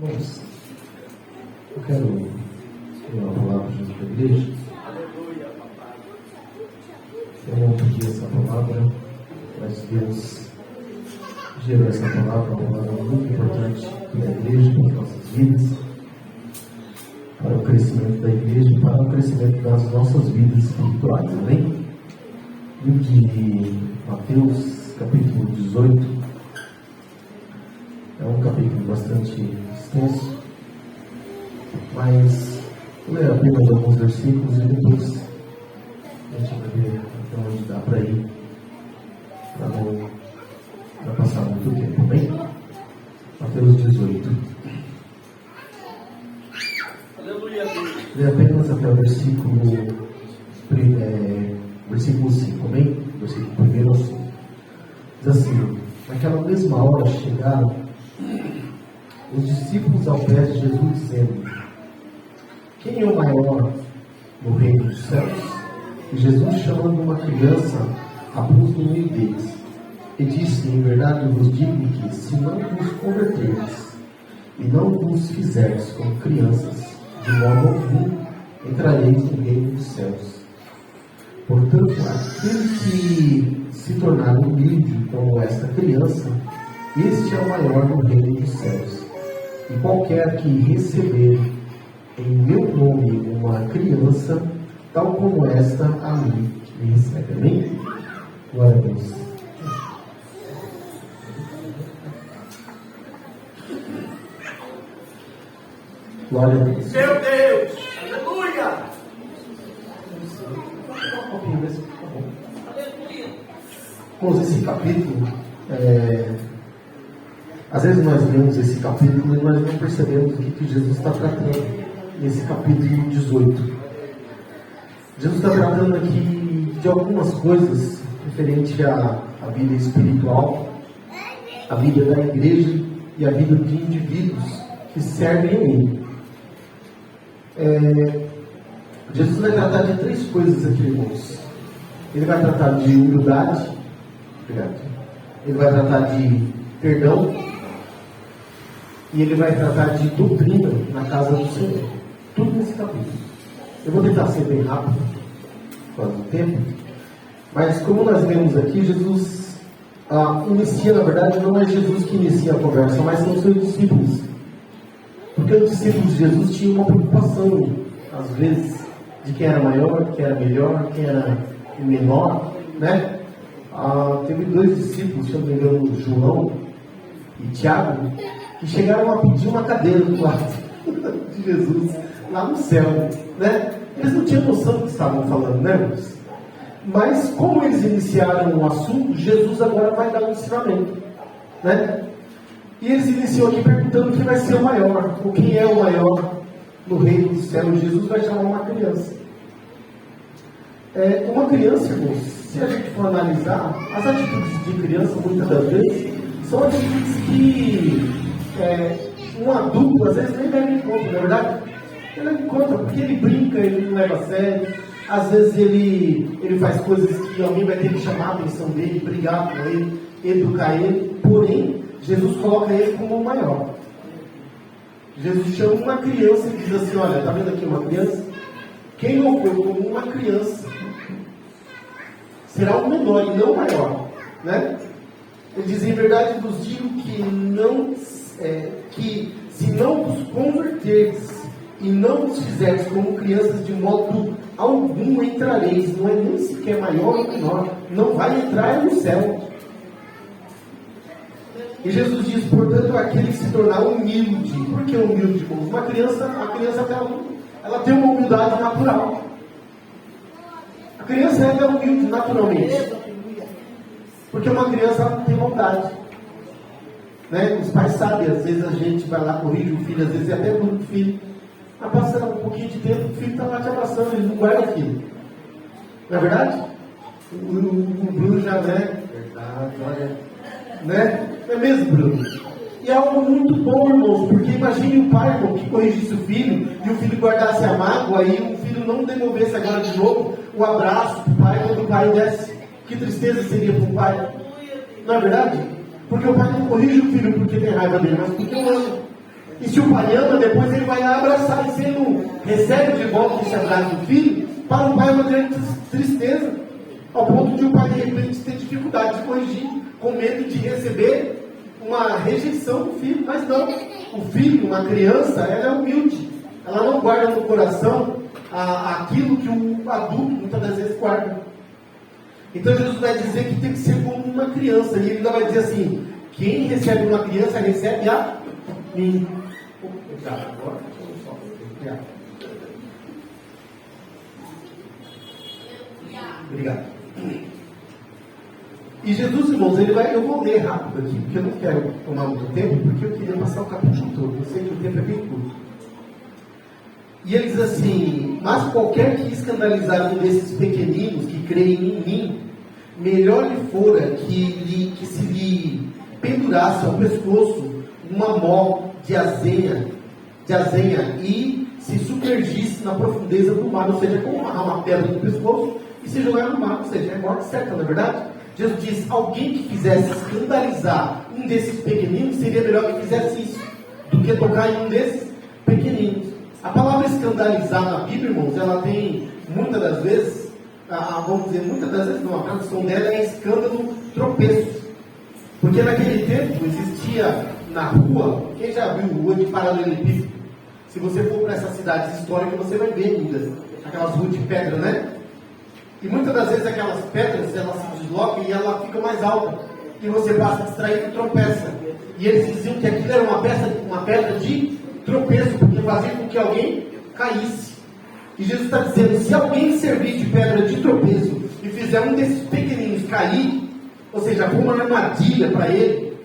Bom, eu quero ter uma palavra junto com a igreja. Eu vou pedir essa palavra, mas Deus gerou essa palavra, uma palavra muito importante para a igreja, para as nossas vidas, para o crescimento da igreja e para o crescimento das nossas vidas espirituais, amém? Livro de Mateus, capítulo 18, é um capítulo bastante extenso, mas vou ler apenas alguns versículos e depois a gente vai ver até onde dá para ir, para não passar muito tempo, amém? Mateus 18. Aleluia. Lê apenas até o versículo 5, amém? Versículo 1 ao 5. Diz assim: naquela mesma hora chegaram os discípulos ao pé de Jesus, dizendo: quem é o maior no reino dos céus? E Jesus, chamando uma criança, a pôs no meio deles, e disse: em verdade eu vos digo que, se não vos converterdes e não vos fizerdes como crianças, de modo algum entrareis no reino dos céus. Portanto, aquele que se tornar humilde como esta criança, este é o maior no reino dos céus. E qualquer que receber em meu nome uma criança, tal como esta, a mim me recebe. Amém? Glória a Deus. Glória a Deus. Meu Deus! Aleluia! Irmãos, esse capítulo, às vezes nós lemos esse capítulo e nós não percebemos o que Jesus está tratando nesse capítulo 18. Jesus está tratando aqui de algumas coisas referente à vida espiritual, a vida da igreja e a vida de indivíduos que servem a Ele. Jesus vai tratar de três coisas aqui, irmãos. Ele vai tratar de humildade, ele vai tratar de perdão e ele vai tratar de doutrina na casa do Senhor. Tudo nesse capítulo. Eu vou tentar ser bem rápido por causa do tempo, mas como nós vemos aqui, Jesus inicia, na verdade, não é Jesus que inicia a conversa, mas são os seus discípulos. Porque os discípulos de Jesus tinham uma preocupação, às vezes, de quem era maior, quem era melhor, quem era menor, né? Teve dois discípulos, se eu não me engano, João e Tiago, que chegaram a pedir uma cadeira do lado de Jesus, lá no céu, né? Eles não tinham noção do que estavam falando, né, irmãos? Mas como eles iniciaram o assunto, Jesus agora vai dar um ensinamento, né? E eles iniciam aqui perguntando quem vai ser o maior, ou quem é o maior no reino dos céus. Jesus vai chamar uma criança. Uma criança, irmãos, se a gente for analisar, as atitudes de criança, muitas das vezes, são atitudes que um adulto, às vezes, nem leva em conta, não é verdade? Ele leva em conta, porque ele brinca, ele não leva a sério, às vezes ele faz coisas que alguém vai ter que chamar a atenção dele, brigar com ele, educar ele, porém, Jesus coloca ele como o maior. Jesus chama uma criança e diz assim: olha, está vendo aqui uma criança? Quem não for como uma criança será o menor e não o maior, né? Ele diz: em verdade vos digo que se não vos converterdes e não vos fizerdes como crianças, de modo algum entrareis. Não é nem sequer maior ou menor, não vai entrar no céu. E Jesus diz: portanto, aquele que se tornar humilde. Por que humilde, irmãos? A criança ela tem uma humildade natural. A criança é humilde naturalmente, porque uma criança ela não tem vontade, né? Os pais sabem, às vezes a gente vai lá, corrige o filho, às vezes é até por o filho, mas passa um pouquinho de tempo, o filho está lá te abraçando, ele não guarda o filho, não é verdade? O Bruno já, né? Verdade, olha, né? Não é mesmo, Bruno? E é algo muito bom, irmãos, porque imagine o pai, irmão, que corrigisse o filho e o filho guardasse a mágoa e o filho não devolvesse agora de novo o abraço para o pai quando o pai desce. Que tristeza seria para o pai, não é verdade? Porque o pai não corrige o filho porque tem raiva dele, mas porque o ama. E se o pai ama, depois ele vai lá abraçar. E se ele não recebe de volta esse abraço do filho, para o pai é uma grande tristeza. Ao ponto de o pai, de repente, ter dificuldade de corrigir, com medo de receber uma rejeição do filho. Mas não. O filho, uma criança, ela é humilde. Ela não guarda no coração aquilo que o adulto muitas das vezes guarda. Então Jesus vai dizer que tem que ser como uma criança. E ele ainda vai dizer assim: quem recebe uma criança, recebe a mim. Obrigado. E Jesus, irmãos, eu vou ler rápido aqui, porque eu não quero tomar muito tempo, porque eu queria passar o capítulo todo. Eu sei que o tempo é bem curto. E ele diz assim: mas qualquer que escandalizar um desses pequeninos que creem em mim, melhor lhe fora que se lhe pendurasse ao pescoço uma mó de azenha e se submergisse na profundeza do mar. Ou seja, como amarrar uma pedra no pescoço e se jogar no mar. Ou seja, é morte certa, não é verdade? Jesus diz: alguém que quisesse escandalizar um desses pequeninos, seria melhor que fizesse isso do que tocar em um desses pequeninos. A palavra escandalizar na Bíblia, irmãos, ela tem muitas das vezes, vamos dizer, muitas das vezes não, a tradução dela é escândalo, tropeço. Porque naquele tempo existia na rua, quem já viu rua de paralelepípedo? Se você for para essas cidades históricas, você vai ver ainda aquelas ruas de pedra, né? E muitas das vezes aquelas pedras, elas se deslocam e ela fica mais alta. E você passa distraído e tropeça. E eles diziam que aquilo era uma pedra de tropeço, porque fazia com que alguém caísse. E Jesus está dizendo: se alguém servir de pedra de tropeço e fizer um desses pequeninos cair, ou seja, for uma armadilha para ele,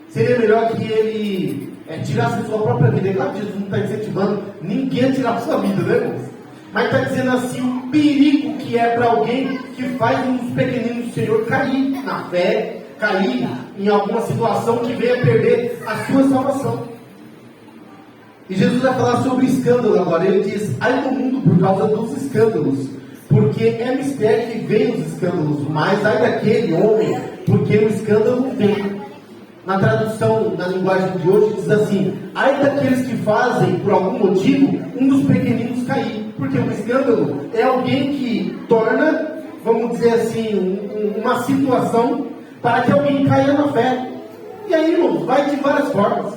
seria melhor que ele tirasse a sua própria vida. É claro que Jesus não está incentivando ninguém a tirar a sua vida, né, irmãos? Mas está dizendo assim o perigo que é para alguém que faz um dos pequeninos do Senhor cair na fé, cair em alguma situação que venha perder a sua salvação. E Jesus vai falar sobre escândalo agora. Ele diz: ai no mundo por causa dos escândalos, porque é mistério que vem os escândalos, mas ai daquele homem, porque o escândalo vem. Na tradução, na linguagem de hoje, diz assim: ai daqueles que fazem, por algum motivo, um dos pequeninos cair. Porque o escândalo é alguém que torna, vamos dizer assim, uma situação para que alguém caia na fé. E aí, irmãos, vai de várias formas.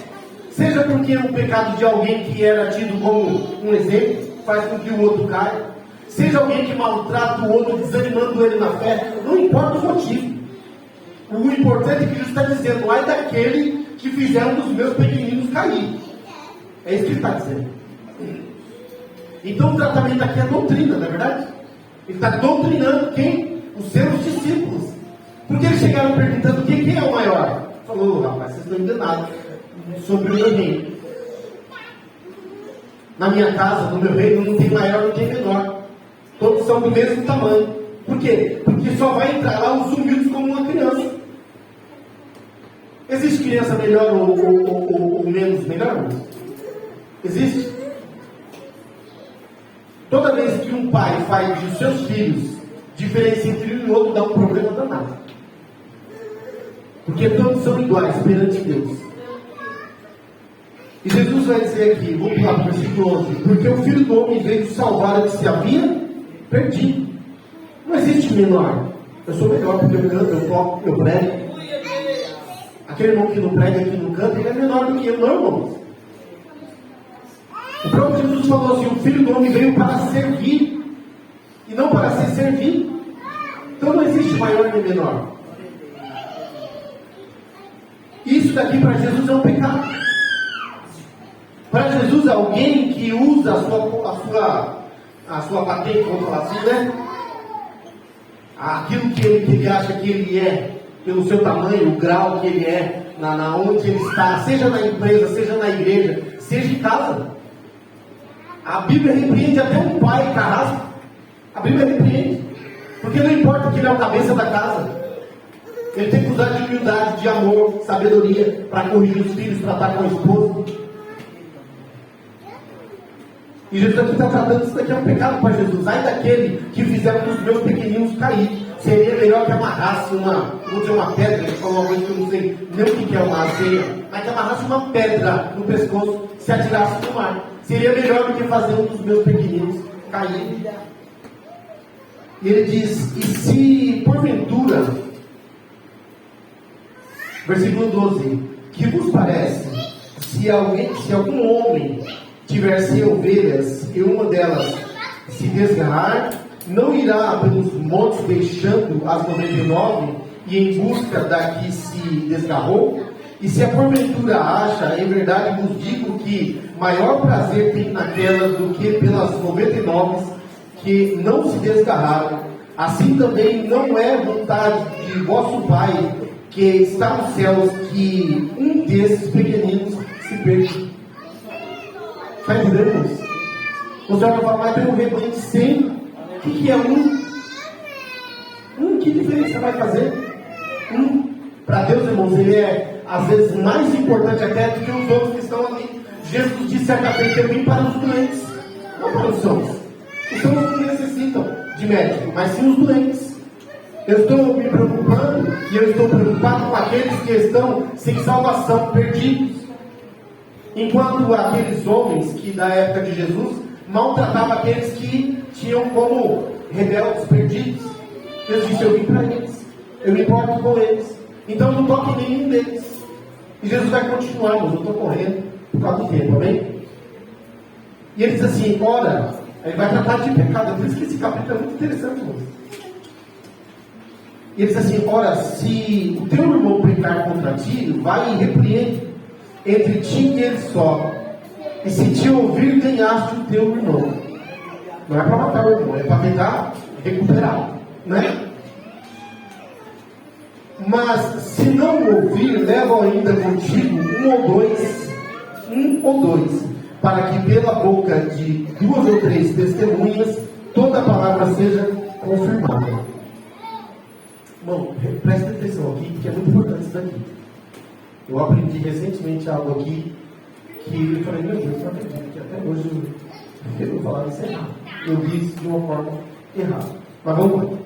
Seja porque o pecado de alguém que era tido como um exemplo faz com que o outro caia. Seja alguém que maltrata o outro, desanimando ele na fé. Não importa o motivo. O importante é que Jesus está dizendo: ai daquele que fizer um dos meus pequeninos cair. É isso que ele está dizendo. Então o tratamento aqui é doutrina, não é verdade? Ele está doutrinando quem? Os seus discípulos. Porque eles chegaram perguntando quem é o maior. Falou: rapaz, vocês estão enganados sobre o meu reino. Na minha casa, no meu reino, não tem maior, não tem menor. Todos são do mesmo tamanho. Por quê? Porque só vai entrar lá os humildes como uma criança. Existe criança melhor ou menos melhor? Existe? Toda vez que um pai faz dos seus filhos diferença entre um e outro, dá um problema danado. Porque todos são iguais perante Deus. E Jesus vai dizer aqui, vou pular para o versículo 11: porque o Filho do Homem veio salvar o que se havia perdido. Não existe menor. Eu sou melhor porque eu canto, eu toco, eu prego. Aquele irmão que não prega, que não canta, ele é menor do que eu, não, irmãos. O próprio Jesus falou assim: o Filho do Homem veio para servir e não para ser servido. Então não existe maior nem menor. Isso daqui para Jesus é um pecado. Para Jesus, alguém que usa a sua patente, vamos falar assim, né? Aquilo que ele acha que ele é, pelo seu tamanho, o grau que ele é, na onde ele está, seja na empresa, seja na igreja, seja em casa. A Bíblia repreende até um pai carrasco. A Bíblia repreende. Porque não importa que ele é o cabeça da casa. Ele tem que usar de humildade, de amor, sabedoria, para corrigir os filhos, tratar com a esposa. E Jesus aqui está tratando isso daqui é um pecado para Jesus. Ai daquele que fizer um dos meus pequeninos cair. Seria melhor que amarrasse uma pedra. Ele falou uma coisa que eu não sei nem o que é uma azeia. mas que amarrasse uma pedra no pescoço, se atirasse no mar. Seria melhor do que fazer um dos meus pequeninos cair. E ele diz: e se porventura, versículo 12, que vos parece, se algum homem tiver 100 ovelhas e uma delas se desgarrar, não irá pelos montes deixando as 99 e em busca da que se desgarrou? E se a porventura acha, em verdade vos digo que maior prazer tem naquela do que pelas 99 que não se desgarraram. Assim também não é vontade de vosso Pai que está nos céus que um desses pequeninos se perca. Está entendendo isso? Você vai falar, mas tem um rebanho de 100. O que é um? Que diferença vai fazer? Para Deus, irmãos, ele é às vezes mais importante até do que os outros que estão ali. Jesus disse certa vez: eu vim para os doentes, não para os sãos. Os sãos não necessitam de médico, mas sim os doentes. Eu estou me preocupando e eu estou preocupado com aqueles que estão sem salvação, perdidos. Enquanto aqueles homens que da época de Jesus maltratavam aqueles que tinham como rebeldes, perdidos. Jesus disse: eu vim para eles, eu me importo com eles, então não toque em nenhum deles. E Jesus vai continuar, mas eu estou correndo por causa do tempo, amém? E ele diz assim: ora, ele vai tratar de pecado. Por isso que esse capítulo é muito interessante, irmãos. E ele diz assim: ora, se o teu irmão pecar contra ti, vai e repreende entre ti e ele só. E se te ouvir, ganhaste o teu irmão. Não é para matar o irmão, é para tentar recuperar, né? Mas se não ouvir, leva ainda contigo um ou dois, para que pela boca de 2 ou 3 testemunhas toda a palavra seja confirmada. Irmão, preste atenção aqui, porque é muito importante isso daqui. Eu aprendi recentemente algo aqui que eu falei: meu Deus, eu acredito que até hoje eu falava isso errado. Eu vi isso de uma forma errada. Mas vamos lá.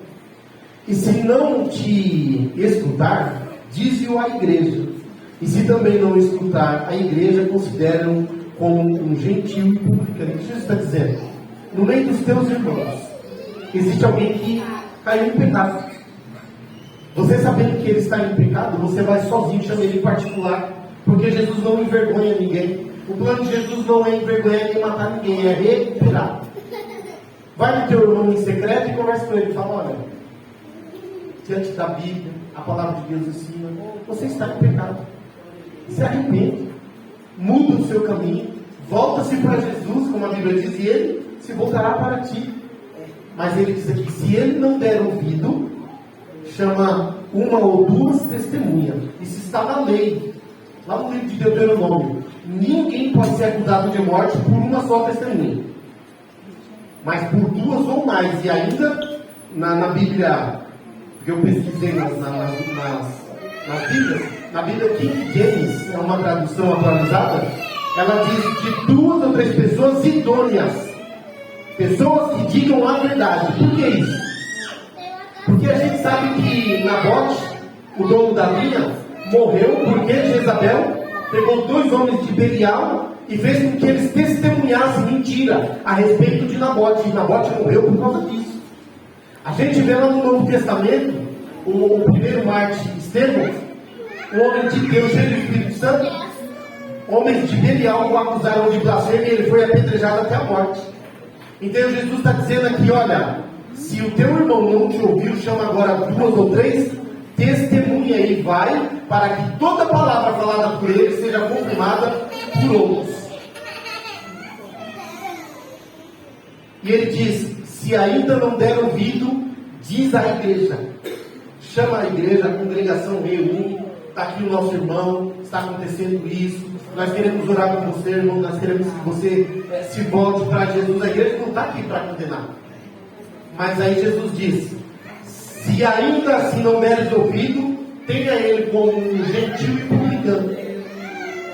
E se não te escutar, dize-o à igreja. E se também não escutar, a igreja considera-o como um gentil e publicano. O que Jesus está dizendo? No meio dos teus irmãos, existe alguém que caiu em pecado. Você sabendo que ele está em pecado, você vai sozinho, chama ele em particular, porque Jesus não envergonha ninguém. O plano de Jesus não é envergonhar nem matar ninguém, é recuperar. Vai no teu irmão em secreto e conversa com ele. Fala: olha, diante da Bíblia, a palavra de Deus ensina, você está em pecado. Se arrepende, muda o seu caminho, volta-se para Jesus, como a Bíblia diz, e ele se voltará para ti. Mas ele diz aqui: se ele não der ouvido, chama 1 ou 2 testemunhas. Isso está na lei, lá no livro de Deuteronômio. Ninguém pode ser acusado de morte por uma só testemunha, mas por 2 ou mais. E ainda na Bíblia, que eu pesquisei nas Bíblias, na Bíblia King James, é uma tradução atualizada, ela diz de 2 ou 3 pessoas idôneas, pessoas que digam a verdade. Por que isso? Porque a gente sabe que Nabote, o dono da vinha, morreu porque Jezabel pegou 2 homens de Belial e fez com que eles testemunhassem mentira a respeito de Nabote. E Nabote morreu por causa disso. A gente vê lá no Novo Testamento o primeiro mártir Estevão, um homem de Deus cheio do Espírito Santo. Homens de Belial o acusaram de blasfêmia e ele foi apedrejado até a morte. Então Jesus está dizendo aqui: olha, se o teu irmão não te ouviu, chama agora 2 ou 3, testemunha e vai, para que toda palavra falada por ele seja confirmada por outros. E ele diz: se ainda não der ouvido, diz à igreja. Chama a igreja, a congregação reúne, está aqui o nosso irmão, está acontecendo isso, nós queremos orar por você, irmão, nós queremos que você se volte para Jesus. A igreja não está aqui para condenar. Mas aí Jesus diz: se ainda assim não deres ouvido, tenha ele como um gentil e publicano.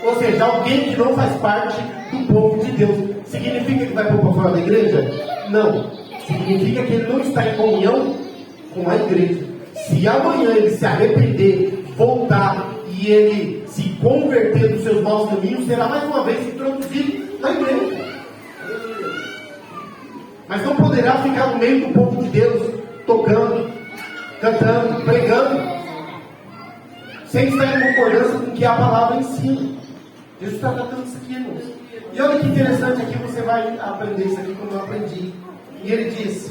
Ou seja, alguém que não faz parte do povo de Deus. Significa que vai pôr para fora da igreja? Não. Significa que ele não está em comunhão com a igreja. Se amanhã ele se arrepender, voltar e ele se converter dos seus maus caminhos, será mais uma vez introduzido na igreja. Mas não poderá ficar no meio do povo de Deus, tocando, cantando, pregando, sem estar em concordância com o que a palavra ensina. Jesus está tratando isso aqui, irmãos. E olha que interessante, aqui você vai aprender isso aqui como eu aprendi. E ele diz,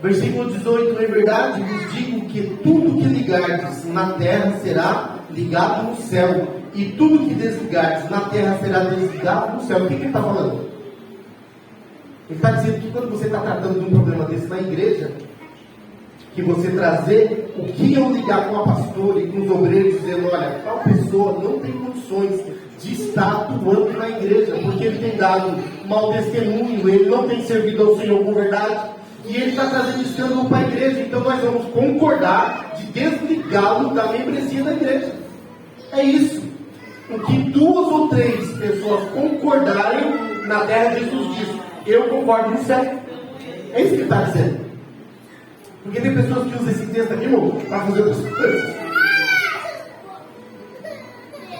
versículo 18: em verdade vos digo que tudo que ligardes na terra será ligado no céu, e tudo que desligardes na terra será desligado no céu. O que ele está falando? Ele está dizendo que quando você está tratando de um problema desse na igreja, que você trazer o que eu ligar com a pastora e com os obreiros, dizendo, olha, tal pessoa não tem condições de estar atuando na igreja, porque ele tem dado mau testemunho, ele não tem servido ao Senhor com verdade, e ele está trazendo escândalo para a igreja, então nós vamos concordar de desligá-lo da membresia da igreja. É isso. O que 2 ou 3 pessoas concordarem na terra, Jesus diz, eu concordo no céu. É isso que ele está dizendo. Porque tem pessoas que usam esse texto aqui, irmão, para fazer outras coisas.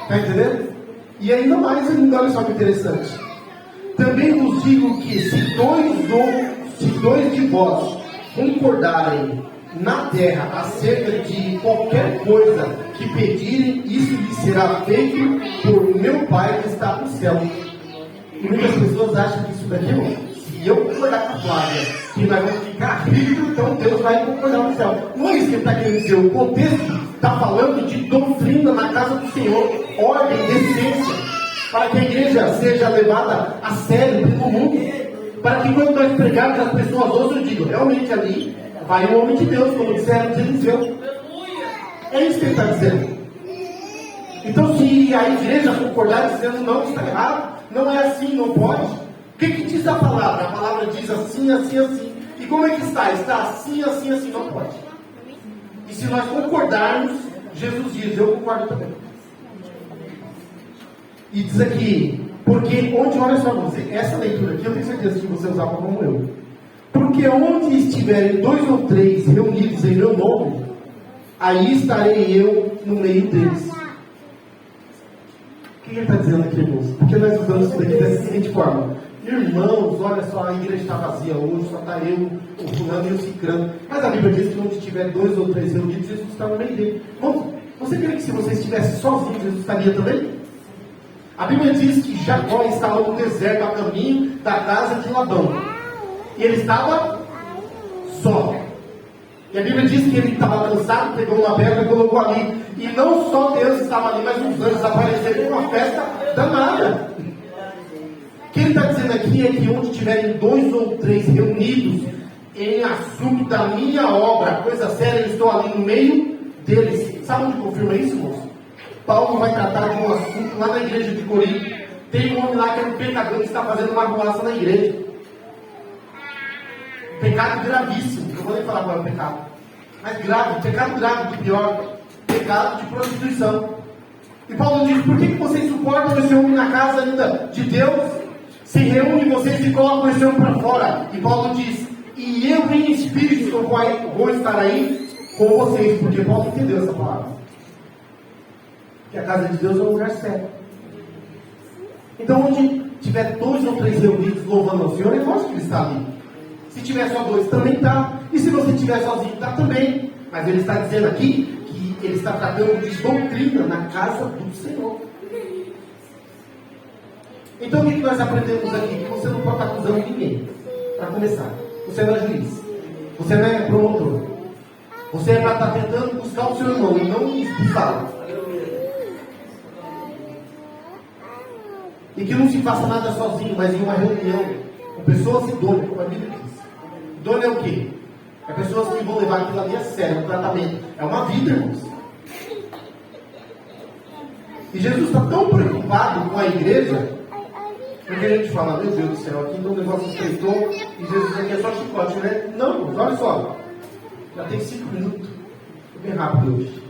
Está entendendo? E ainda mais, olha só que interessante. Também vos digo que se dois de vós concordarem na terra acerca de qualquer coisa que pedirem, isso lhes será feito por meu Pai que está no céu. E muitas pessoas acham que isso daqui, irmão, se eu concordar com a Flávia, que nós vamos ficar ricos, então Deus vai concordar no céu. Não é isso que ele está querendo dizer. O contexto está falando de doutrina na casa do Senhor, ordem, decência, para que a igreja seja levada a sério pelo mundo, para que quando nós pregarmos as pessoas ouçam e digam, realmente ali vai o homem de Deus, como disseram de Eliseu. É isso que ele está dizendo. Então, se a igreja concordar dizendo não, está errado, não é assim, não pode. O que diz a palavra? A palavra diz assim, assim, assim. E como é que está? Está assim, assim, assim, não pode. E se nós concordarmos, Jesus diz, eu concordo também. E diz aqui, porque onde, olha só você, essa leitura aqui eu tenho certeza que você usava como eu. Porque onde estiverem 2 ou 3 reunidos em meu nome, aí estarei eu no meio deles. O que ele está dizendo aqui, irmãos? Porque nós usamos isso daqui dessa seguinte forma. Irmãos, olha só, a igreja está vazia hoje, só está eu, o fulano e o cicrano. Mas a Bíblia diz que onde tiver 2 ou 3 reunidos, Jesus está no meio dele. Irmãos, você crê que se você estivesse sozinho, Jesus estaria também? A Bíblia diz que Jacó estava no deserto a caminho da casa de Labão. E ele estava só. E a Bíblia diz que ele estava cansado, pegou uma pedra e colocou ali. E não só Deus estava ali, mas os anjos apareceram com uma festa danada. O que ele está dizendo aqui é que onde tiverem 2 ou 3 reunidos em assunto da minha obra, coisa séria, eu estou ali no meio deles. Sabe onde confirma isso, moço? Paulo vai tratar de um assunto lá na igreja de Corinto. Tem um homem lá que é um pecador que está fazendo uma arruaça na igreja. Pecado gravíssimo. Eu vou nem falar qual é o pecado. Mas grave, pecado grave, do pior. Pecado de prostituição. E Paulo diz, por que vocês suportam esse homem na casa ainda de Deus? Se reúnem vocês e colocam esse homem para fora. E Paulo diz, e eu em espírito vou estar aí com vocês. Porque Paulo entendeu essa palavra. Que a casa de Deus é um lugar sério. Então onde tiver 2 ou 3 reunidos louvando ao Senhor, é lógico que ele está ali. Se tiver só 2, também está. E se você estiver sozinho, está também. Mas ele está dizendo aqui que ele está tratando de doutrina na casa do Senhor. Então o que nós aprendemos aqui? Que você não pode estar acusando ninguém. Para começar, você não é juiz. Você não é promotor. Você é para estar tentando buscar o seu irmão e não expulsá-lo. E que não se faça nada sozinho, mas em uma reunião com pessoas idôneas, como a Bíblia diz. Idônea é o quê? É pessoas que vão levar aquilo ali a sério, um tratamento. É uma vida, irmãos. E Jesus está tão preocupado com a igreja, porque a gente fala, meu Deus do céu, aqui então o negócio estreitou, e Jesus aqui é só chicote, né? Não, irmãos, olha só. Já tem 5 minutos. Estou bem rápido hoje.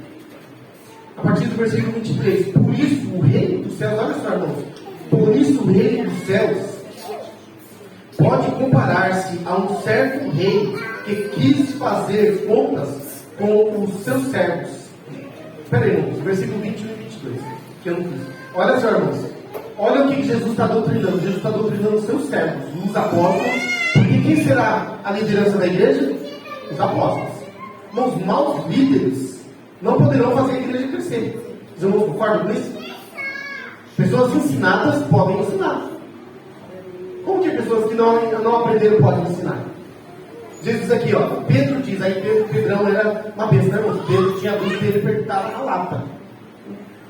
A partir do versículo 23. Por isso o reino dos céus, olha só, irmãos. Por isso o reino dos céus pode comparar-se a um certo rei que quis fazer contas com os seus servos. Espera aí, irmãos, versículo 21 e 22. Que eu não fiz. Olha só, irmãos. Olha o que Jesus está doutrinando. Jesus está doutrinando os seus servos, os apóstolos. Porque quem será a liderança da igreja? Os apóstolos. Irmãos, maus líderes não poderão fazer a igreja crescer. Os irmãos concordam com isso? Pessoas ensinadas podem ensinar. Como que pessoas que não aprenderam podem ensinar? Jesus diz aqui, ó, Pedro diz, aí Pedrão era uma besta, né, irmão? Pedro tinha visto que ele perguntava na lata.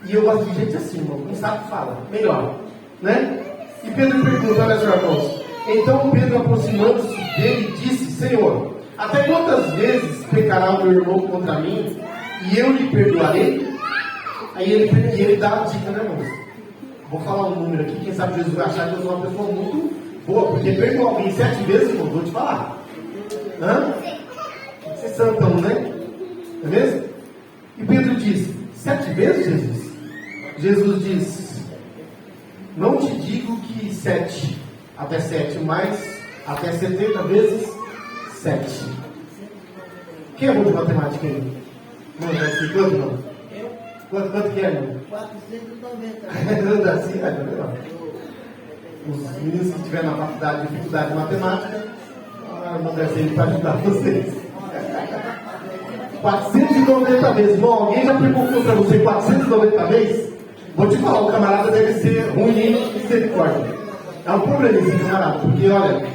E eu gosto de gente assim, irmão, quem sabe fala, melhor, né? E Pedro pergunta, olha só, irmãos. Então Pedro, aproximando-se dele, disse, Senhor, até quantas vezes pecará o meu irmão contra mim, e eu lhe perdoarei? Aí ele dá a dica, né, irmãos? Vou falar um número aqui, quem sabe Jesus vai achar que eu sou uma pessoa muito boa, porque perdoar alguém 7 vezes, irmão, vou te falar. Hã? Vocês santão, né? Não é mesmo? E Pedro diz, 7 vezes, Jesus? Jesus diz, não te digo que 7, até 7, mas até 70 vezes 7. Quem é bom de matemática aí? Não, deve ser quanto, não? Quanto que é, irmão? 490. Não dá assim, os meninos que estiverem na faculdade de dificuldade de matemática, não deve ser para ajudar vocês. 490 vezes. Bom, alguém já perguntou para você 490 vezes? Vou te falar, o camarada deve ser ruim em misericórdia. É um problema esse camarada, porque olha.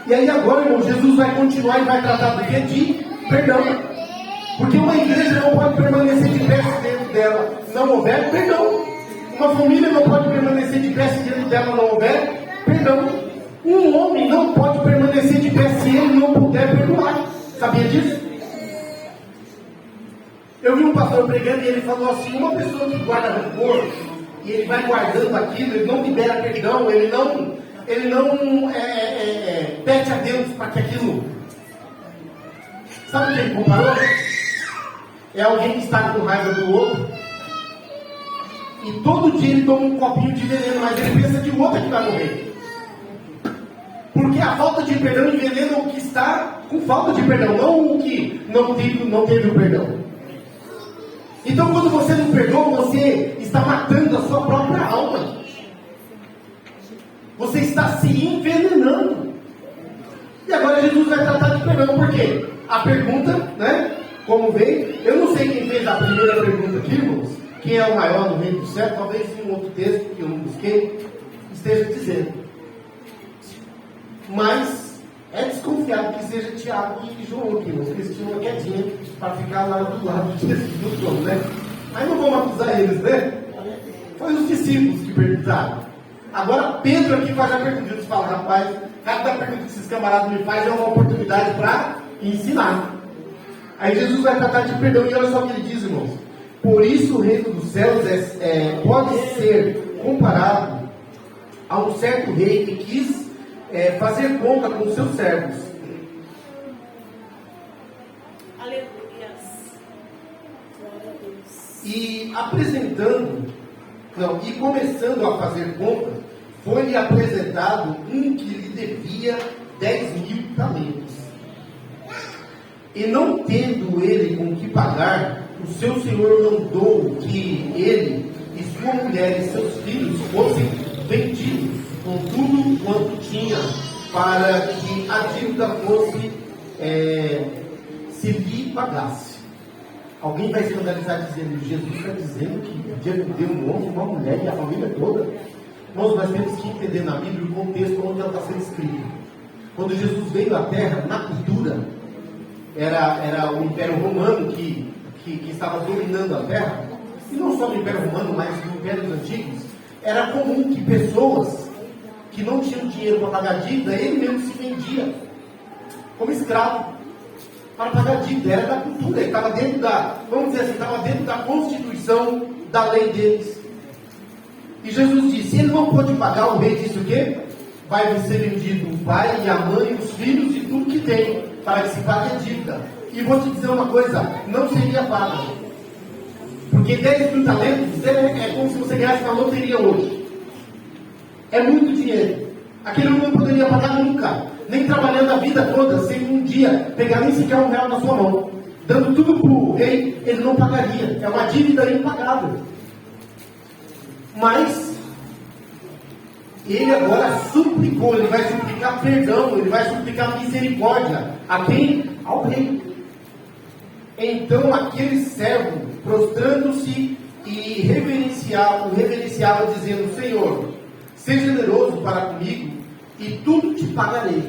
E aí agora, irmão, Jesus vai continuar e vai tratar do quê? De perdão. Porque uma igreja não pode permanecer de pé se dentro dela não houver perdão. Uma família não pode permanecer de pé se dentro dela não houver perdão. Um homem não pode permanecer de pé se ele não puder perdoar. Sabia disso? Eu vi um pastor pregando e ele falou assim, uma pessoa que guarda rancor, e ele vai guardando aquilo, ele não libera perdão, ele não pede a Deus para que aquilo... Sabe o que ele comparou? É alguém que está com raiva do outro, e todo dia ele toma um copinho de veneno, mas ele pensa que o outro é que vai morrer. Porque a falta de perdão envenena o que está com falta de perdão, não o que não teve o perdão. Então, quando você não perdoa, você está matando a sua própria alma. Você está se envenenando. E agora Jesus vai tratar de perdão, por quê? A pergunta, né? Como veio, eu não sei quem fez a primeira pergunta aqui, irmãos. Quem é o maior no reino do céu? Talvez em um outro texto que eu não busquei esteja dizendo. Mas é desconfiado que seja Tiago e João aqui, mas eles tinham uma quedinha para ficar lá do lado de Jesus do trono, né? Mas não vamos acusar eles, né? Foi os discípulos que perguntaram. Agora Pedro aqui faz a pergunta. Eles falam, rapaz, cada pergunta que esses camaradas me fazem é uma oportunidade para ensinar. Aí Jesus vai tratar de perdão e olha só o que ele diz, irmãos. Por isso o reino dos céus pode ser comparado a um certo rei que quis fazer conta com os seus servos. Aleluia. Glória a Deus. E começando a fazer conta, foi-lhe apresentado um que lhe devia 10.000 talentos. E não tendo ele com que pagar, o seu senhor mandou que ele e sua mulher e seus filhos fossem vendidos com tudo quanto tinha, para que a dívida fosse se lhe pagasse. Alguém vai escandalizar dizendo, Jesus está dizendo que deu um homem, uma mulher e a família toda? Nós temos que entender na Bíblia o contexto onde ela está sendo escrita. Quando Jesus veio à Terra, na cultura, era o Império Romano que estava dominando a Terra, e não só no Império Romano, mas no Império dos Antigos, era comum que pessoas que não tinham dinheiro para pagar dívida, ele mesmo se vendia como escravo para pagar dívida. Era da cultura, ele estava dentro vamos dizer assim, estava dentro da constituição da lei deles. E Jesus disse, ele não pôde pagar, o rei disse o quê? Vai ser vendido o pai e a mãe, os filhos e tudo que tem, para que se pague a dívida. E vou te dizer uma coisa, não seria paga. Porque 10.000 talentos é como se você ganhasse na loteria hoje. É muito dinheiro. Aquele homem não poderia pagar nunca, nem trabalhando a vida toda, sem um dia pegar nem sequer R$1 na sua mão. dando tudo para o rei, ele não pagaria. É uma dívida impagável. Mas ele agora suplicou, ele vai suplicar perdão, ele vai suplicar misericórdia. A quem? Ao rei. Então aquele servo, prostrando-se e o reverenciava, dizendo: Senhor, seja generoso para comigo, e tudo te pagarei.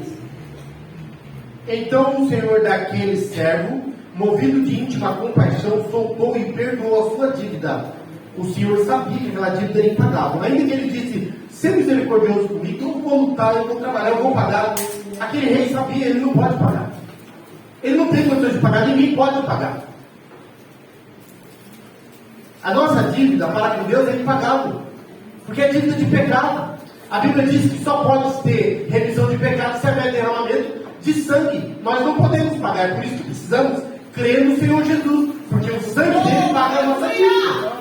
Então o senhor daquele servo, movido de íntima compaixão, soltou e perdoou a sua dívida. O senhor sabia que aquela dívida era impagável. Ainda que ele disse: seja misericordioso comigo, eu vou lutar, eu vou trabalhar, eu vou pagar. Aquele rei sabia, ele não pode pagar. Ele não tem condições de pagar, ninguém pode pagar. A nossa dívida para com Deus é impagável, porque é dívida de pecado. A Bíblia diz que só pode ter remissão de pecado se houver derramamento de sangue. Nós não podemos pagar, é por isso que precisamos crer no Senhor Jesus, porque o sangue dele paga a nossa dívida.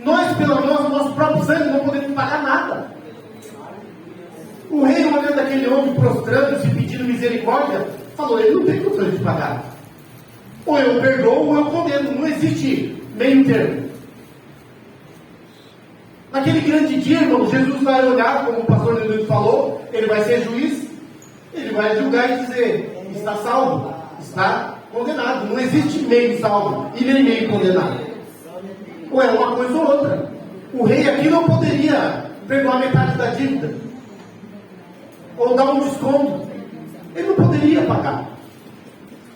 Nós, pelo nosso próprio sangue, não podemos pagar nada. O rei, olhando aquele homem prostrando-se, pedindo misericórdia, falou: ele não tem condições de pagar. Ou eu perdoo ou eu condeno. Não existe meio termo. Naquele grande dia, irmão, Jesus vai olhar, como o pastor Jesus falou, ele vai ser juiz, ele vai julgar e dizer: está salvo, está condenado. Não existe meio salvo e nem meio condenado. Ou é uma coisa ou outra. O rei aqui não poderia perdoar metade da dívida, ou dar um desconto. Ele não poderia pagar.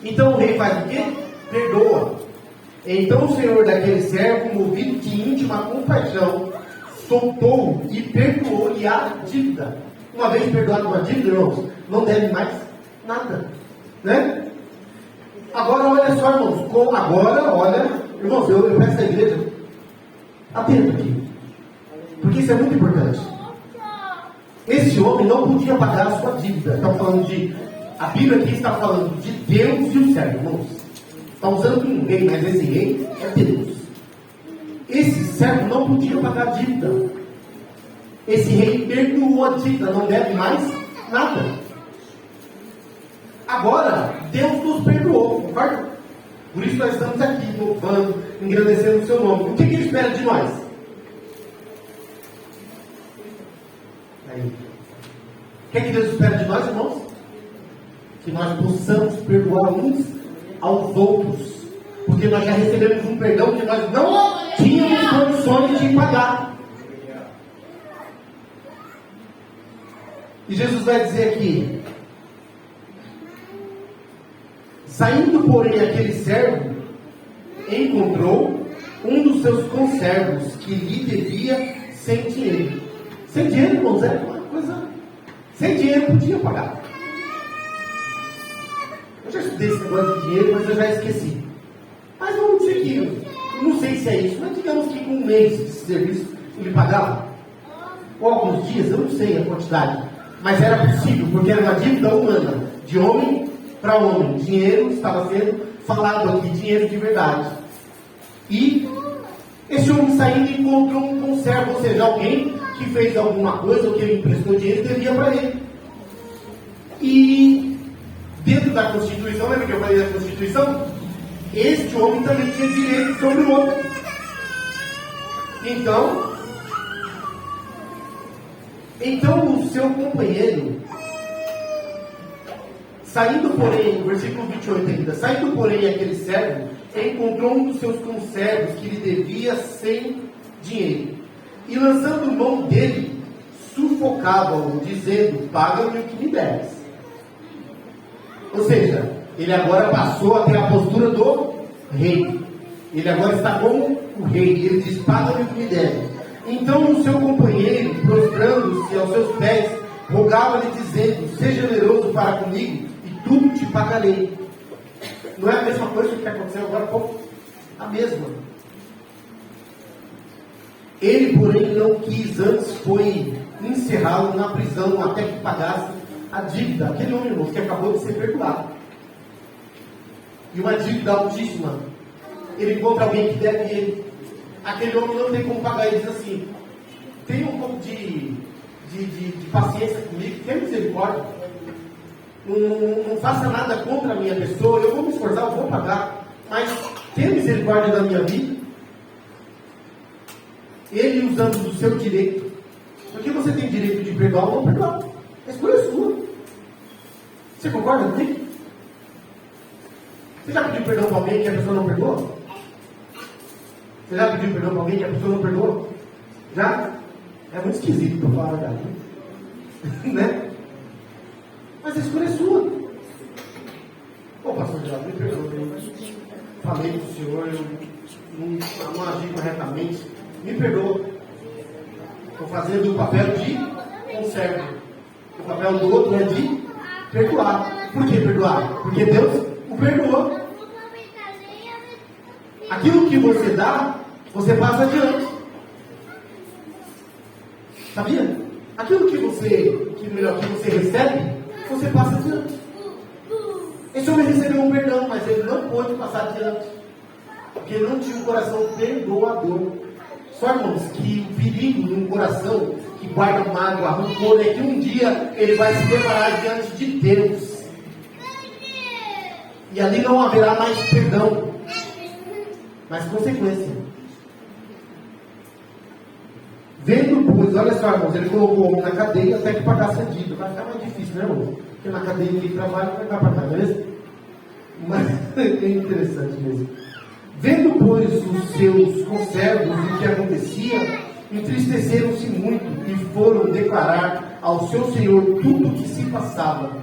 Então o rei faz o quê? Perdoa. Então o senhor daquele servo, movido de íntima compaixão, soltou e perdoou-lhe a dívida. Uma vez perdoado uma dívida, irmãos, não deve mais nada, né? Agora olha só, irmãos, irmãos, eu peço à igreja, atento aqui, porque isso é muito importante. Esse homem não podia pagar a sua dívida. Está falando a Bíblia aqui está falando de Deus e o servo, irmãos. Está usando um rei, mas esse rei é Deus. Esse servo não podia pagar a dívida. Esse rei perdoou a dívida, não deve mais nada. Agora, Deus nos perdoou, concorda? Por isso nós estamos aqui, louvando, engrandecendo o seu nome. O que Ele espera de nós? Aí. O que Deus espera de nós, irmãos? Que nós possamos perdoar uns aos outros. Porque nós já recebemos um perdão que nós não tínhamos condições de pagar. E Jesus vai dizer aqui: saindo, porém, aquele servo, encontrou um dos seus conservos que lhe devia sem dinheiro. Sem dinheiro, irmãos, era uma coisa. Sem dinheiro podia pagar. Eu já estudei esse negócio de dinheiro, mas eu já esqueci. Mas vamos dizer que, eu não sei se é isso, mas digamos que com um mês de serviço ele pagava. Ou alguns dias, eu não sei a quantidade. Mas era possível, porque era uma dívida humana, de homem para homem. Dinheiro estava sendo falado aqui, dinheiro de verdade. E esse homem saindo encontrou um conservo, ou seja, alguém que fez alguma coisa, ou que ele emprestou dinheiro, devia para ele. E dentro da Constituição, lembra que eu falei da Constituição? Este homem também tinha direito sobre o outro. Então o seu companheiro, saindo porém, versículo 28 ainda, saindo porém aquele servo, encontrou um dos seus conservos que lhe devia sem dinheiro, e lançando mão dele, sufocava-o, dizendo: paga-me o que me deves. Ou seja, ele agora passou a ter a postura do rei. Ele agora está como o rei. Ele diz: paga-me o que me deve. Então o seu companheiro, prostrando-se aos seus pés, rogava-lhe, dizendo: seja generoso para comigo, e tudo te pagarei. Não é a mesma coisa que aconteceu agora há pouco? A mesma. Ele, porém, não quis, antes foi encerrá-lo na prisão até que pagasse a dívida. Aquele homem, irmãos, que acabou de ser perdoado. E uma dívida altíssima. Ele encontra alguém que deve ele. Aquele homem não tem como pagar. Ele diz assim: tenha um pouco de paciência comigo, tenha misericórdia. não faça nada contra a minha pessoa, eu vou me esforçar, eu vou pagar, mas tenha misericórdia da minha vida. Ele usando do seu direito, porque você tem direito de perdoar ou não perdoar, a escolha é sua. Você concorda comigo? Você já pediu perdão para alguém que a pessoa não perdoa? Você já pediu perdão para alguém que a pessoa não perdoa? Já? É muito esquisito para falar a verdade, né? Mas a escolha é sua. Ô pastor Jorge, me perdoe. Falei para o senhor, eu não agi corretamente. Me perdoa. Estou fazendo o papel de conservo. O papel do outro é de perdoar. Por que perdoar? Porque Deus o perdoou. Aquilo que você dá, você passa adiante. Sabia? Aquilo que você recebe, você passa adiante. Esse homem recebeu um perdão, mas ele não pôde passar adiante, porque ele não tinha um coração perdoador. Só, irmãos, que o perigo num coração que guarda mágoa, rancor, é que um dia ele vai se deparar diante de Deus. E ali não haverá mais perdão, mas consequência. Vendo, pois, olha só, irmãos, ele colocou o homem na cadeia até que pagasse a dívida. Vai ficar mais difícil, né, irmãos? Porque na cadeia ele trabalha, vai para cá, beleza? Mas é interessante mesmo. Vendo, pois, os seus conservos o que acontecia, entristeceram-se muito e foram declarar ao seu senhor tudo o que se passava.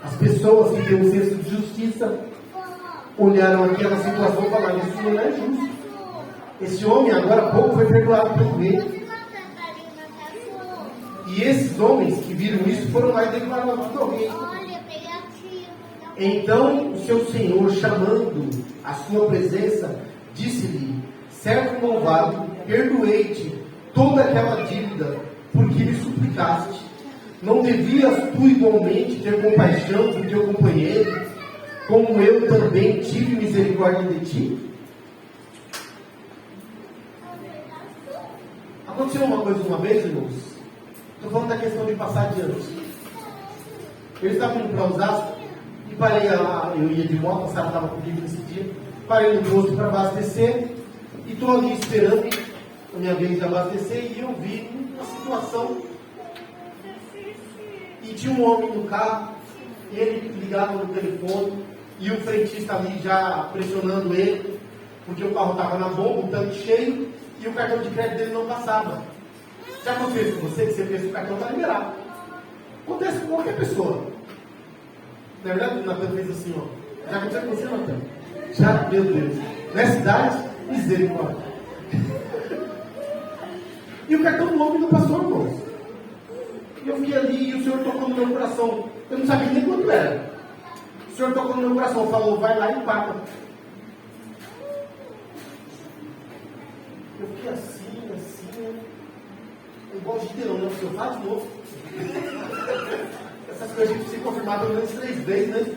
As pessoas que têm um senso de justiça olharam aquela situação e falaram: isso não é justo. Esse homem agora há pouco foi perdoado pelo rei. E esses homens que viram isso foram lá e declararam tudo ao rei. Então o seu senhor, chamando a sua presença, disse-lhe: certo malvado, perdoei-te toda aquela dívida, porque me suplicaste. Não devias tu igualmente ter compaixão do teu companheiro, como eu também tive misericórdia de ti? Aconteceu uma coisa uma vez, irmãos. Estou falando da questão de passar adiante. Eles estavam indo para Osasco e parei lá. Eu ia de moto, a Sara estava comigo nesse dia. Parei no posto para abastecer e estou ali esperando a minha vez de abastecer. E eu vi uma situação. E tinha um homem no carro, ele ligava no telefone e o frentista ali já pressionando ele, porque o carro estava na bomba, o tanque cheio, e o cartão de crédito dele não passava. Já aconteceu com você que você fez o cartão está liberado? Acontece com qualquer pessoa. Na verdade, o Natan fez assim, ó. Já aconteceu com você, Natan? Já, meu Deus. Nessa idade, misericórdia. E o cartão do homem não passou, irmãos. E eu fui ali e o Senhor tocou no meu coração. Eu não sabia nem quanto era. O Senhor tocou no meu coração, falou: vai lá e paga. Eu fiquei assim. Igual o Gideão, né? Porque eu faço de novo. Essas coisas a gente precisa confirmar pelo menos 3 vezes, né?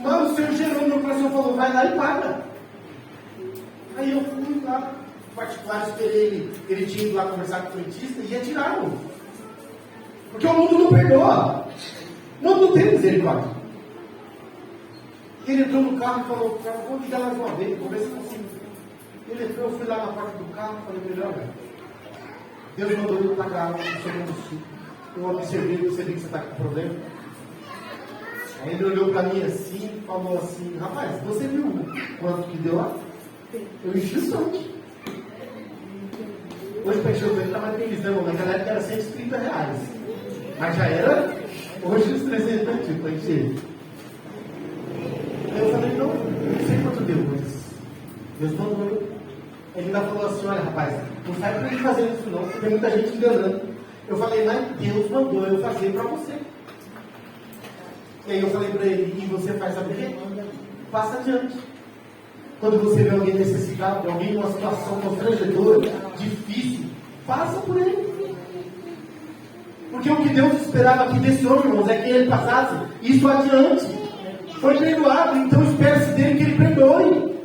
Mas o Senhor gerou no meu coração e falou: vai lá e paga. Aí eu fui lá, particular, esperei ele tinha ido lá conversar com o frentista e ia tirar, irmão. Porque o mundo não perdoa. O mundo não tem misericórdia. Ele entrou no carro e falou: vou ligar mais uma vez, vou ver se consigo. Ele entrou, eu fui lá na porta do carro e falei: melhor, velho. Deus mandou eu pagar o seu combustível. Eu observei que você está com problema. Aí ele olhou para mim assim e falou assim: rapaz, você viu quanto que deu lá? Eu enchi o tanque. Hoje para encher o tanque está mais feliz, né, irmão? Naquela época era R$130. Mas já era hoje os 300 tanques para encher. Aí eu falei: não sei quanto deu, mas Deus mandou eu. Ele ainda falou assim: olha, rapaz, não sai para ele fazer isso não, porque tem muita gente enganando. Eu falei: mas Deus mandou eu fazer para você. E aí eu falei para ele: e você faz a quê? Passa adiante. Quando você vê alguém necessitado, alguém em uma situação constrangedora, difícil, passa por ele. Porque o que Deus esperava aqui desse homem, irmãos, é que ele passasse isso adiante. Foi perdoado, então espera-se dele que ele perdoe.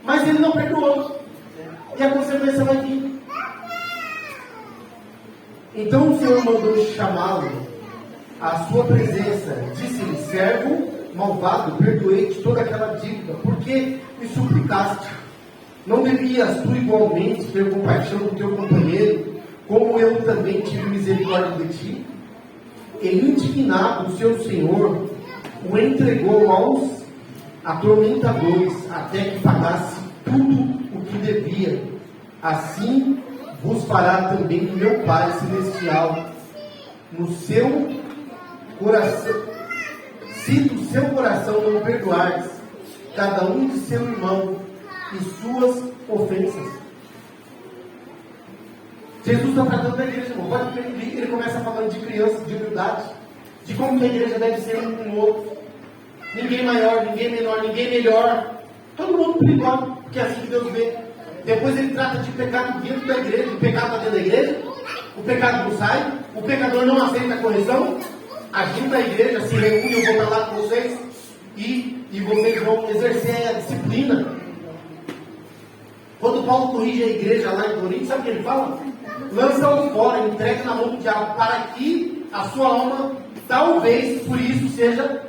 Mas ele não perdoou. E a consequência vai vir. Então o Senhor mandou chamá-lo à sua presença. Disse-lhe: servo malvado, perdoei-te toda aquela dívida, porque me suplicaste. Não devias tu igualmente ter compaixão do teu companheiro, como eu também tive misericórdia de ti? E indignado, o seu senhor o entregou aos atormentadores, até que pagasse tudo o que devia. Assim vos fará também meu Pai Celestial no seu coração, se do seu coração não perdoares cada um de seu irmão e suas ofensas. Jesus está tratando da igreja, irmão. Pode ver, ele começa falando de criança, de humildade, de como que a igreja deve ser um com o outro. Ninguém maior, ninguém menor, ninguém melhor. Todo mundo por igual, porque é assim que Deus vê. Depois ele trata de pecado dentro da igreja. O pecado está dentro da igreja, o pecado não sai, o pecador não aceita a correção. Agindo a igreja, se reúne, eu vou falar com vocês e vocês vão exercer a disciplina. Quando Paulo corrige a igreja lá em Corinto, sabe o que ele fala? Lança-o fora, entrega na mão do diabo, para que a sua alma, talvez, por isso, seja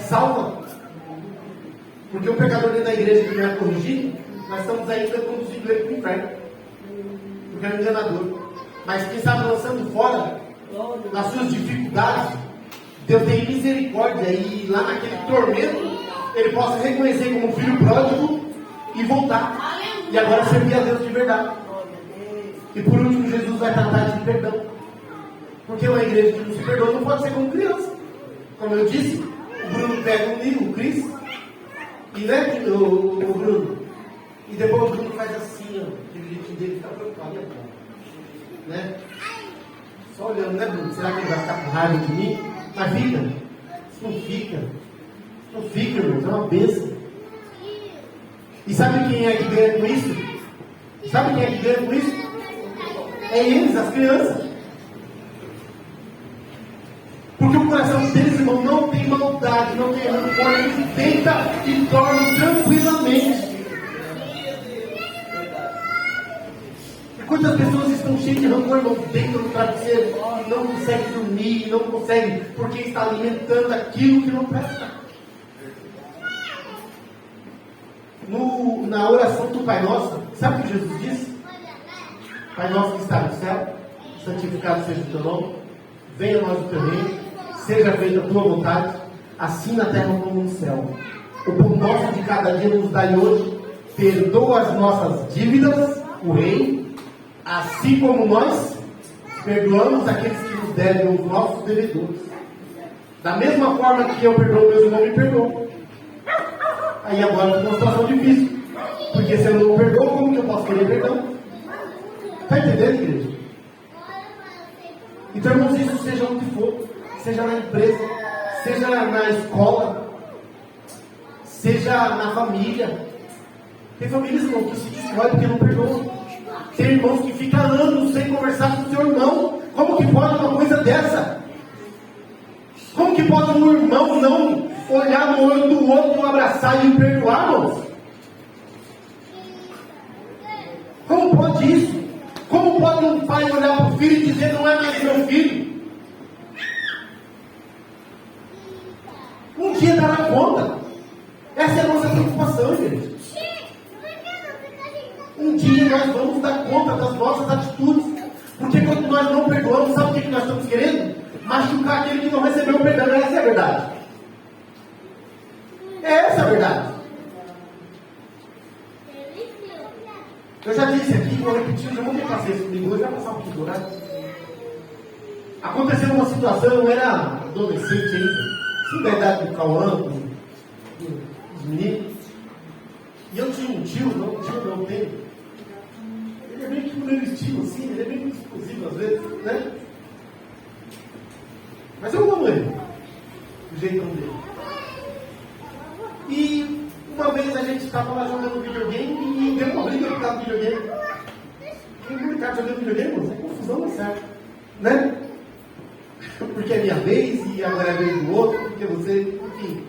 salva. Porque o pecador dentro da igreja que não é corrigido, nós estamos ainda conduzindo ele para o inferno. Porque é um enganador. Mas quem sabe lançando fora, nas suas dificuldades, Deus tem misericórdia, e lá naquele tormento, ele possa reconhecer como filho pródigo e voltar. E agora servir a Deus de verdade. E por último, Jesus vai tratar de perdão. Porque uma igreja que não se perdoa não pode ser como criança. Como eu disse, o Bruno pega um livro, o Cris, e né, o Bruno, e depois o Bruno faz assim, ó, aquele jeitinho dele fica preocupado, né? Só olhando, né, Bruno? Será que ele vai ficar com raiva de mim? Mas fica. Não fica. Não fica, irmão. É uma bênção. E sabe quem é que ganha com isso? Sabe quem é que ganha com isso? É eles, as crianças. Porque o coração deles, irmão, não tem maldade, não tem rancor, eles tenta e dormem tranquilamente. E quantas pessoas estão cheias de rancor, irmão, dentro do travesseiro, e não conseguem dormir, não conseguem, porque está alimentando aquilo que não presta. Na oração do Pai Nosso, sabe o que Jesus disse? Pai nosso que está no céu, santificado seja o teu nome, venha a nós o teu reino, seja feita a tua vontade, assim na terra como no céu. O pão nosso de cada dia nos dai hoje, perdoa as nossas dívidas, o rei, assim como nós perdoamos aqueles que nos devem, os nossos devedores. Da mesma forma que eu perdoo meus irmãos, me perdoam. Aí agora é uma situação difícil, porque se eu não perdoo, como que eu posso querer perdão? Está entendendo, igreja? Então, irmãos, isso seja onde for, seja na empresa, seja na escola, seja na família. Tem famílias, irmão, que se destrói porque não perdoam. Tem irmãos que ficam anos sem conversar com o seu irmão. Como que pode uma coisa dessa? Como que pode um irmão não olhar no olho do outro, abraçar e o perdoar, irmãos? Como pode isso? Como pode um pai olhar para o filho e dizer: não é mais meu filho? Um dia dará conta. Essa é a nossa preocupação, igreja. Um dia nós vamos dar conta das nossas atitudes. Porque quando nós não perdoamos, sabe o que nós estamos querendo? Machucar aquele que não recebeu o perdão. Essa é a verdade. Essa é a verdade. Eu já disse aqui, vou repetir, eu não vou fazer isso comigo, eu já vou passar um pouquinho, né? Aconteceu uma situação, eu era adolescente ainda, assim da idade do Cauã, dos meninos, e eu tinha um tio, não tenho. Ele é meio que no meu estilo, assim, ele é meio explosivo às vezes, né? Mas eu amo ele, do jeitão dele. E uma vez a gente estava lá jogando videogame e deu uma briga por causa do videogame. Quem brincar jogando videogame, irmão, é confusão, não é certo, né? Porque é minha vez e agora é a vez do outro, porque você, enfim.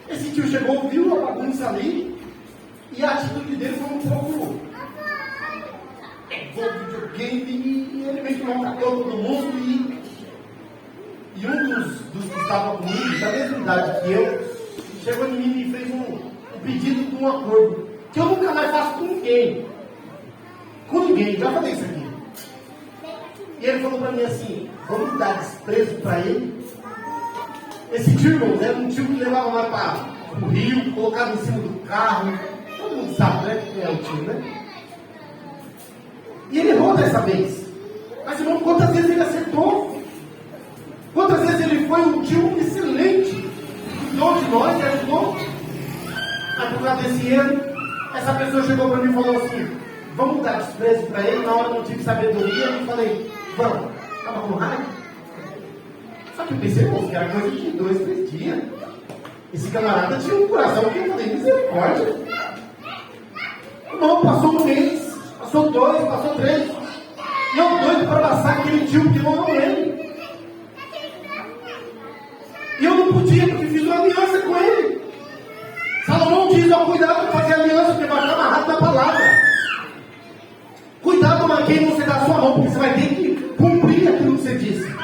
Esse tio chegou, viu a bagunça ali e a atitude dele foi um pouco. Pegou o videogame e ele meio que maltratou todo mundo e um dos que estava comigo, da mesma idade que eu, chegou em mim e fez um pedido de um acordo, que eu nunca mais faço com ninguém. Com ninguém, já falei isso aqui. E ele falou para mim assim, vamos dar desprezo para ele. Esse tio, irmão, era um tio que levava lá para o rio, colocava em cima do carro. Todo mundo sabe, né? Quem é o tio, né? E ele errou dessa vez. Mas, irmão, quantas vezes ele acertou? Quantas vezes ele foi um tio excelente? Cuidou de nós, ajudou. Mas por causa desse erro, essa pessoa chegou para mim e falou assim, vamos dar desprezo para ele. Na hora eu não tive sabedoria, eu falei, vamos. Estava com raiva. Só que eu pensei, que era coisa de 2, 3 dias. Esse camarada tinha um coração que eu falei, misericórdia. Irmão, passou um mês, passou 2, passou 3. E eu doido para abraçar aquele tio que não ele. E eu não podia, porque fiz uma aliança com ele. Salomão diz, ó, cuidado com fazer aliança, porque vai estar amarrado na palavra. Cuidado com quem você dá a sua mão, porque você vai ter que cumprir aquilo que você disse.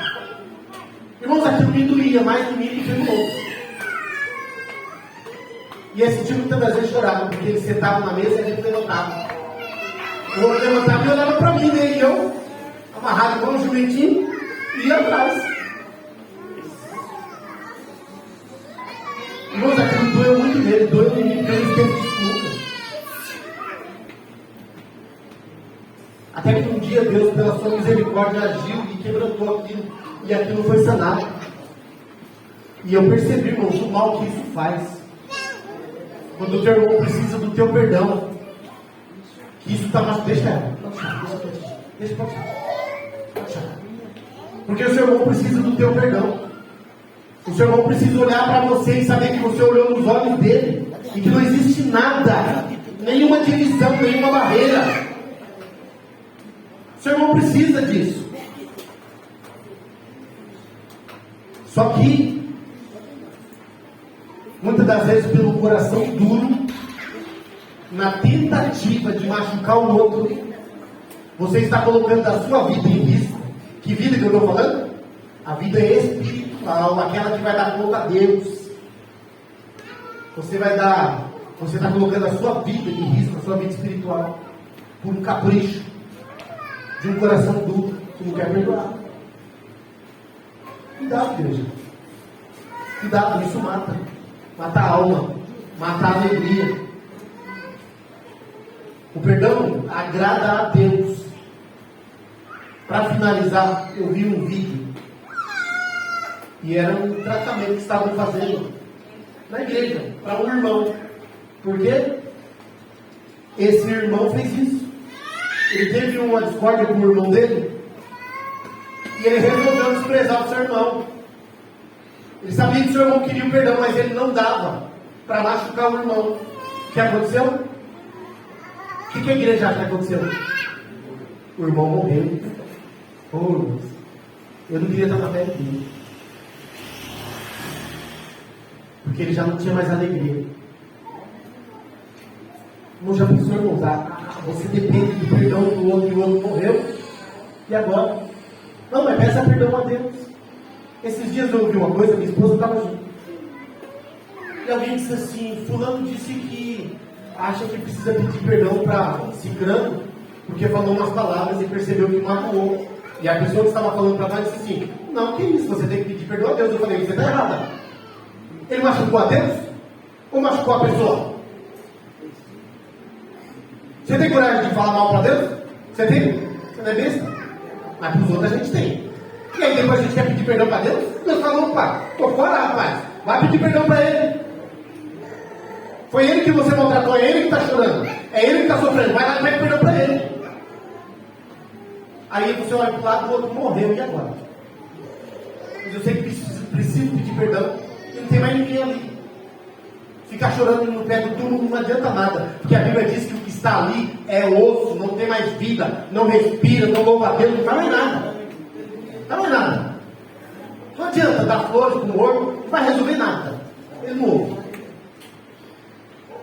Irmãos, aquilo me doía mais de mim do que do outro. E esse tio muitas das vezes chorava, porque ele sentava na mesa e a gente levantava. O outro levantava e olhava para mim, né? E eu, amarrado com um jumentinho, ia atrás. Irmãos, aquilo doeu muito nele, doeu em mim, porque eu não teve desculpa. Até que um dia Deus, pela sua misericórdia, agiu e quebrantou aquilo, e aquilo foi sanado. E eu percebi, irmãos, o mal que isso faz. Quando o teu irmão precisa do teu perdão, que isso está mais. Deixa. Porque o seu irmão precisa do teu perdão. O seu irmão precisa olhar para você e saber que você olhou nos olhos dele e que não existe nada, nenhuma divisão, nenhuma barreira. O seu irmão precisa disso. Só que muitas das vezes pelo coração duro, na tentativa de machucar o outro, você está colocando a sua vida em risco. Que vida que eu estou falando? A vida espiritual, aquela que vai dar conta a Deus. Você está colocando a sua vida em risco, a sua vida espiritual, por um capricho de um coração duro que não quer perdoar. Cuidado, igreja. Cuidado, isso mata. Mata a alma, mata a alegria. O perdão agrada a Deus. Para finalizar, eu vi um vídeo e era um tratamento que estavam fazendo na igreja para um irmão. Por quê? Esse irmão fez isso. Ele teve uma discórdia com o irmão dele e ele resolveu desprezar o seu irmão. Ele sabia que o seu irmão queria o perdão, mas ele não dava para machucar o irmão. O que aconteceu? O que a igreja acha que aconteceu? O irmão morreu. Oh, eu não queria estar na pele dele. Porque ele já não tinha mais alegria. Não já pensou, irmão? Você depende do perdão do outro e o outro morreu. E agora? Não, mas peça perdão a Deus. Esses dias eu ouvi uma coisa, minha esposa estava junto. E alguém disse assim, fulano disse que acha que precisa pedir perdão para ciclano, porque falou umas palavras e percebeu que magoou. E a pessoa que estava falando para nós disse assim, não, que isso, você tem que pedir perdão a Deus. Eu falei, você está errada. Ele machucou a Deus? Ou machucou a pessoa? Você tem coragem de falar mal para Deus? Você tem? Você não é besta? Mas para os outros a gente tem. E aí depois a gente quer pedir perdão para Deus? Deus falou, opa, estou fora, rapaz. Vai pedir perdão para Ele. Foi Ele que você maltratou, é Ele que está chorando. É Ele que está sofrendo. Vai lá e pede perdão para Ele. Aí você olha para o lado, o outro morreu, e agora? Mas eu sei que preciso pedir perdão. E não tem mais ninguém ali. Ficar chorando no pé do túmulo não adianta nada. Porque a Bíblia diz que o que está ali é osso, não tem mais vida, não respira, não louva a Deus, não faz mais nada. Não é nada. Não adianta dar flores com o ouro, não vai resolver nada. Ele não ouve.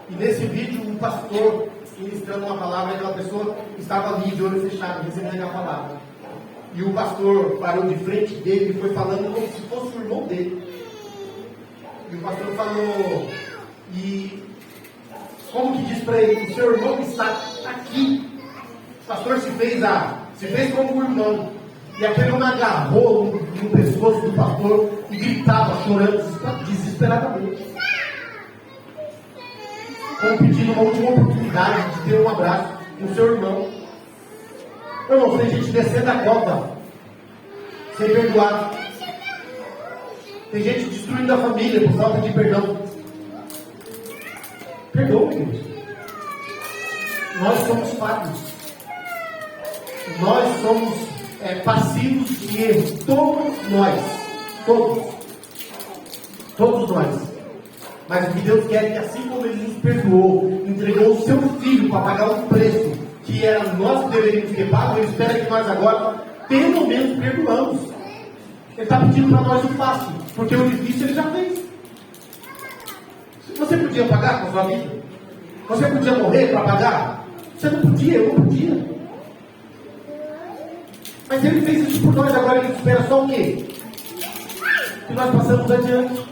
E nesse vídeo, um pastor ministrando uma palavra, aquela pessoa estava ali de olho fechado, recebendo a palavra. E o pastor parou de frente dele e foi falando como se fosse o irmão dele. E o pastor falou, e como que diz para ele, o seu irmão está aqui. O pastor se fez como um irmão. E aquele homem agarrou no pescoço do pastor e gritava, chorando desesperadamente. Como pedindo uma última oportunidade de ter um abraço com o seu irmão. Eu não sei, gente descendo a cota, sem perdoar. Tem gente destruindo a família por falta de perdão. Perdoa, gente. Nós somos falhos. Nós somos passivos de erro. Todos nós. Todos nós. Mas o que Deus quer é que, assim como Ele nos perdoou, entregou o seu Filho para pagar um preço que era nós que deveríamos ter pago, Ele espera que nós agora, pelo menos, perdoamos. Ele está pedindo para nós o fácil, porque o difícil Ele já fez. Você podia pagar com a sua vida? Você podia morrer para pagar? Você não podia, eu não podia. Mas Ele fez isso por nós, agora Ele espera só o quê? Que nós passamos adiante.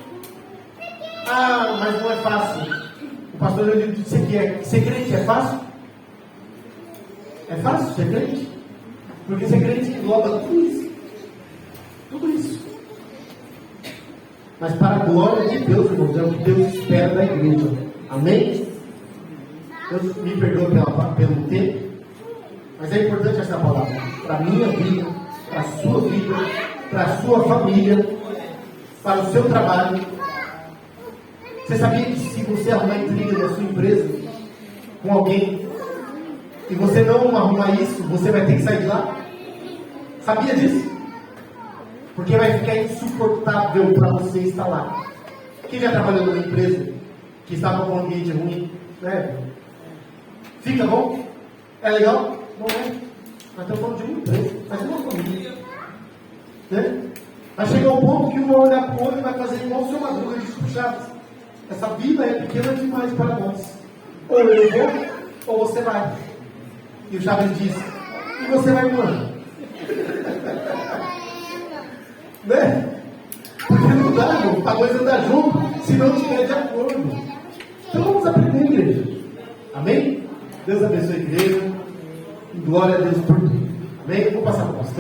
Ah, mas não é fácil. O pastor ele disse que ser crente é fácil? É fácil ser crente? Porque ser crente engloba tudo isso. Tudo isso. Mas para a glória de Deus, irmãos, é o que Deus espera da igreja. Amém? Deus me perdoa pelo tempo. Mas é importante essa palavra. Para a minha vida, para a sua vida, para a sua família, para o seu trabalho. Você sabia que se você arrumar intriga na sua empresa com alguém e você não arrumar isso, você vai ter que sair de lá? Sabia disso? Porque vai ficar insuportável para você estar lá. Quem já trabalhou numa empresa que estava com um ambiente ruim, né? Fica bom? É legal? Não é? Nós estamos falando de uma empresa, mas de uma família. Né? Vai chegar um ponto que um vai olhar para o outro e vai fazer igual o seu Madruga disse pro Chaves. Essa vida é pequena demais para nós. Ou eu vou, ou você vai. E o Chaves diz, e você vai quando? Né? Porque não dá, irmão, para nós andar junto, se não estiver de acordo. Então vamos aprender, igreja. Amém? Deus abençoe a igreja. E glória a Deus por tudo. Amém? Eu vou passar para o pastor.